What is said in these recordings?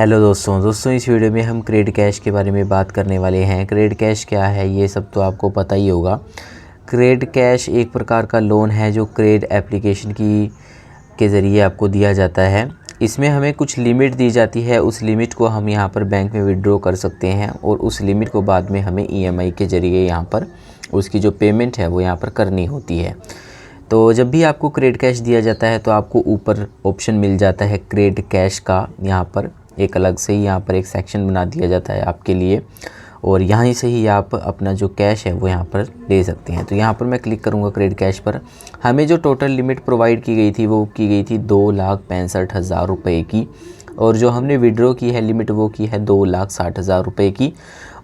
Hello दोस्तों इस video में हम क्रेडिट कैश के बारे में बात करने वाले हैं। क्रेडिट कैश क्या है ये सब तो आपको पता ही होगा। क्रेडिट कैश एक प्रकार का लोन है जो क्रेडिट एप्लीकेशन के ज़रिए आपको दिया जाता है। इसमें हमें कुछ लिमिट दी जाती है, उस लिमिट को हम यहाँ पर बैंक में विड्रॉ कर सकते हैं और उस लिमिट को बाद में हमें ईएमआई के ज़रिए यहाँ पर उसकी जो पेमेंट है वो यहाँ पर करनी होती है। तो जब भी आपको क्रेडिट कैश दिया जाता है तो आपको ऊपर ऑप्शन मिल जाता है क्रेडिट कैश का। यहाँ पर एक अलग से ही यहाँ पर एक सेक्शन बना दिया जाता है आपके लिए और यहाँ से ही आप अपना जो कैश है वो यहाँ पर ले सकते हैं। तो यहाँ पर मैं क्लिक करूँगा क्रेडिट कैश पर। हमें जो टोटल लिमिट प्रोवाइड की गई थी वो की गई थी 2,65,000 रुपये की और जो हमने विड्रॉ की है लिमिट वो की है 2,60,000 रुपये की।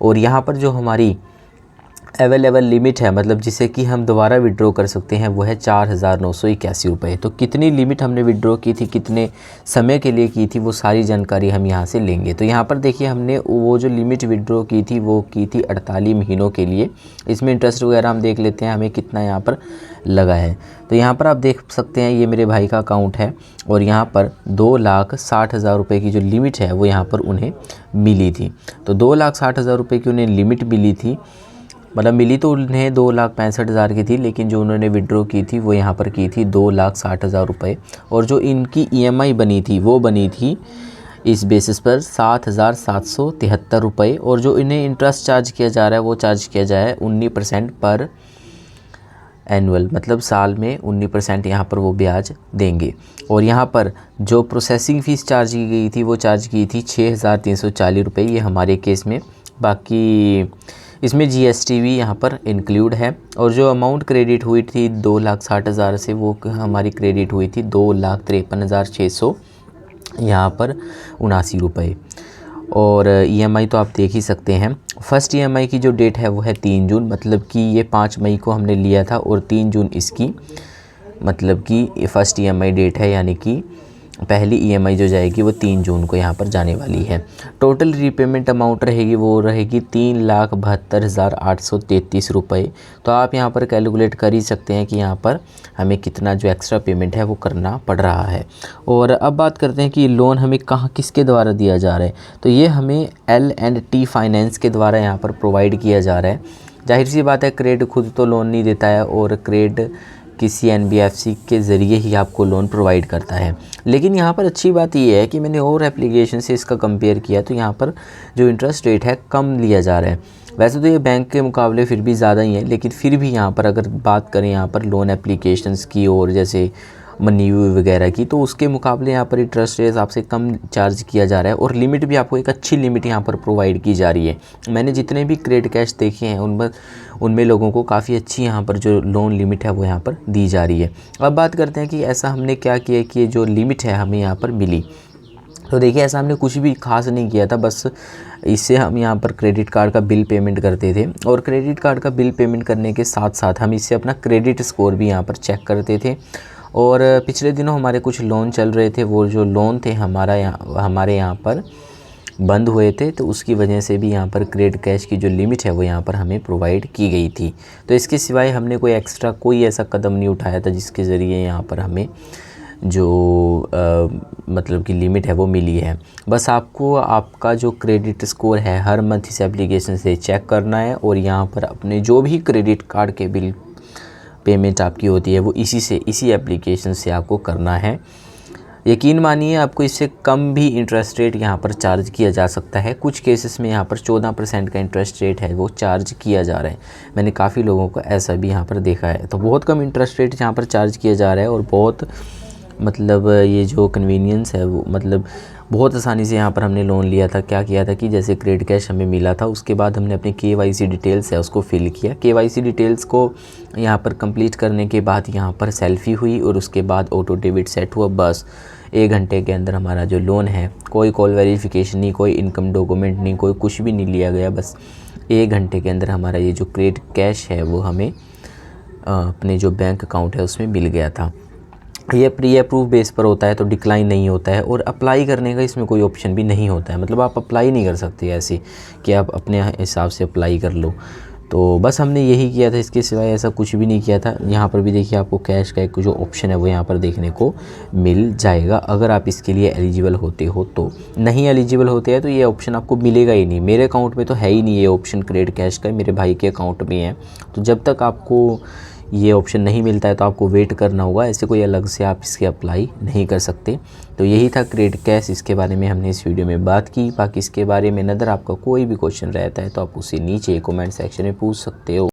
और यहाँ पर जो हमारी अवेलेबल लिमिट है मतलब जिसे कि हम दोबारा विड्रॉ कर सकते हैं वो है 4,981 रुपये। तो कितनी लिमिट हमने विड्रॉ की थी, कितने समय के लिए की थी, वो सारी जानकारी हम यहाँ से लेंगे। तो यहाँ पर देखिए हमने वो जो लिमिट विड्रॉ की थी वो की थी 48 महीनों के लिए। इसमें इंटरेस्ट वगैरह हम देख लेते हैं हमें कितना यहाँ पर लगा है। तो यहाँ पर आप देख सकते हैं ये मेरे भाई का अकाउंट है और यहाँ पर 2,60,000 रुपये की जो लिमिट है वो यहाँ पर उन्हें मिली थी। तो 2,60,000 रुपये की उन्हें लिमिट मिली थी, मतलब मिली तो उन्हें 2,65,000 की थी, लेकिन जो उन्होंने विड्रॉ की थी वो यहाँ पर की थी 2,60,000 रुपये। और जो इनकी ईएमआई बनी थी वो बनी थी इस बेसिस पर 7,773 रुपये। और जो इन्हें इंटरेस्ट चार्ज किया जा रहा है वो चार्ज किया जाए 19% पर एनुअल, मतलब साल में 19% यहाँ पर वो ब्याज देंगे। और यहाँ पर जो प्रोसेसिंग फ़ीस चार्ज की गई थी वो चार्ज की थी 6,340 रुपये, ये हमारे केस में। बाकी इसमें जीएसटी भी यहाँ पर इंक्लूड है। और जो अमाउंट क्रेडिट हुई थी 2,60,000 से वो हमारी क्रेडिट हुई थी 2,53,600 यहाँ पर 79 रुपये। और ईएमआई तो आप देख ही सकते हैं। फर्स्ट ईएमआई की जो डेट है वो है 3 जून, मतलब कि ये 5 मई को हमने लिया था और 3 जून इसकी मतलब कि फ़र्स्ट ईएमआई डेट है, यानी कि पहली ईएमआई जो जाएगी वो 3 जून को यहाँ पर जाने वाली है। टोटल रीपेमेंट अमाउंट रहेगी वो रहेगी 3,72,833 रुपये। तो आप यहाँ पर कैलकुलेट कर ही सकते हैं कि यहाँ पर हमें कितना जो एक्स्ट्रा पेमेंट है वो करना पड़ रहा है। और अब बात करते हैं कि लोन हमें कहाँ किसके द्वारा दिया जा रहा है। तो ये हमें L&T फाइनेंस के द्वारा यहाँ पर प्रोवाइड किया जा रहा है। जाहिर सी बात है क्रेडिट खुद तो लोन नहीं देता है और क्रेडिट किसी एनबीएफसी के ज़रिए ही आपको लोन प्रोवाइड करता है। लेकिन यहाँ पर अच्छी बात ये है कि मैंने और एप्लीकेशन से इसका कंपेयर किया तो यहाँ पर जो इंटरेस्ट रेट है कम लिया जा रहा है। वैसे तो ये बैंक के मुकाबले फिर भी ज़्यादा ही है, लेकिन फिर भी यहाँ पर अगर बात करें यहाँ पर लोन एप्लीकेशंस की और जैसे मनीयू वगैरह की, तो उसके मुकाबले यहाँ पर इंटरेस्ट रेट आपसे कम चार्ज किया जा रहा है और लिमिट भी आपको एक अच्छी लिमिट यहाँ पर प्रोवाइड की जा रही है। मैंने जितने भी क्रेडिट कैश देखे हैं उनमें लोगों को काफ़ी अच्छी यहाँ पर जो लोन लिमिट है वो यहाँ पर दी जा रही है। अब बात करते हैं कि ऐसा हमने क्या किया कि ये जो लिमिट है हमें यहाँ पर मिली। तो देखिए ऐसा हमने कुछ भी खास नहीं किया था, बस इससे हम यहाँ पर क्रेडिट कार्ड का बिल पेमेंट करते थे और क्रेडिट कार्ड का बिल पेमेंट करने के साथ साथ हम इससे अपना क्रेडिट स्कोर भी यहाँ पर चेक करते थे। और पिछले दिनों हमारे कुछ लोन चल रहे थे, वो जो लोन थे हमारे यहाँ पर बंद हुए थे, तो उसकी वजह से भी यहाँ पर क्रेडिट कैश की जो लिमिट है वो यहाँ पर हमें प्रोवाइड की गई थी। तो इसके सिवाय हमने कोई एक्स्ट्रा कोई ऐसा कदम नहीं उठाया था जिसके ज़रिए यहाँ पर हमें जो मतलब कि लिमिट है वो मिली है। बस आपको आपका जो क्रेडिट स्कोर है हर मंथ इस एप्लीकेशन से चेक करना है और यहाँ पर अपने जो भी क्रेडिट कार्ड के बिल पेमेंट आपकी होती है वो इसी एप्लीकेशन से आपको करना है। यकीन मानिए आपको इससे कम भी इंटरेस्ट रेट यहाँ पर चार्ज किया जा सकता है। कुछ केसेस में यहाँ पर 14% का इंटरेस्ट रेट है वो चार्ज किया जा रहा है। मैंने काफ़ी लोगों को ऐसा भी यहाँ पर देखा है। तो बहुत कम इंटरेस्ट रेट यहाँ पर चार्ज किया जा रहा है और बहुत मतलब ये जो कन्वीनियंस है वो मतलब बहुत आसानी से यहाँ पर हमने लोन लिया था। क्या किया था कि जैसे क्रेडिट कैश हमें मिला था उसके बाद हमने अपनी KYC डिटेल्स है उसको फिल किया। KYC डिटेल्स को यहाँ पर कंप्लीट करने के बाद यहाँ पर सेल्फ़ी हुई और उसके बाद ऑटो डेबिट सेट हुआ। बस 1 घंटे के अंदर हमारा जो लोन है, कोई कॉल वेरिफिकेशन नहीं, कोई इनकम डॉक्यूमेंट नहीं, कोई कुछ भी नहीं लिया गया, बस 1 घंटे के अंदर हमारा ये जो क्रेडिट कैश है वो हमें अपने जो बैंक अकाउंट है उसमें मिल गया था। ये प्री अप्रूव बेस पर होता है तो डिक्लाइन नहीं होता है और अप्लाई करने का इसमें कोई ऑप्शन भी नहीं होता है। मतलब आप अप्लाई नहीं कर सकते ऐसे कि आप अपने हिसाब से अप्लाई कर लो। तो बस हमने यही किया था, इसके सिवाय ऐसा कुछ भी नहीं किया था। यहाँ पर भी देखिए आपको कैश का एक जो ऑप्शन है वो यहाँ पर देखने को मिल जाएगा, अगर आप इसके लिए एलिजिबल होते हो तो। नहीं एलिजिबल होते हैं तो ये ऑप्शन आपको मिलेगा ही नहीं। मेरे अकाउंट में तो है ही नहीं ये ऑप्शन क्रेडिट कैश का, मेरे भाई के अकाउंट में है। तो जब तक आपको ये ऑप्शन नहीं मिलता है तो आपको वेट करना होगा, ऐसे कोई अलग से आप इसके अप्लाई नहीं कर सकते। तो यही था क्रेडिट कैश, इसके बारे में हमने इस वीडियो में बात की। बाकी इसके बारे में अगर आपका कोई भी क्वेश्चन रहता है तो आप उसे नीचे कमेंट सेक्शन में पूछ सकते हो।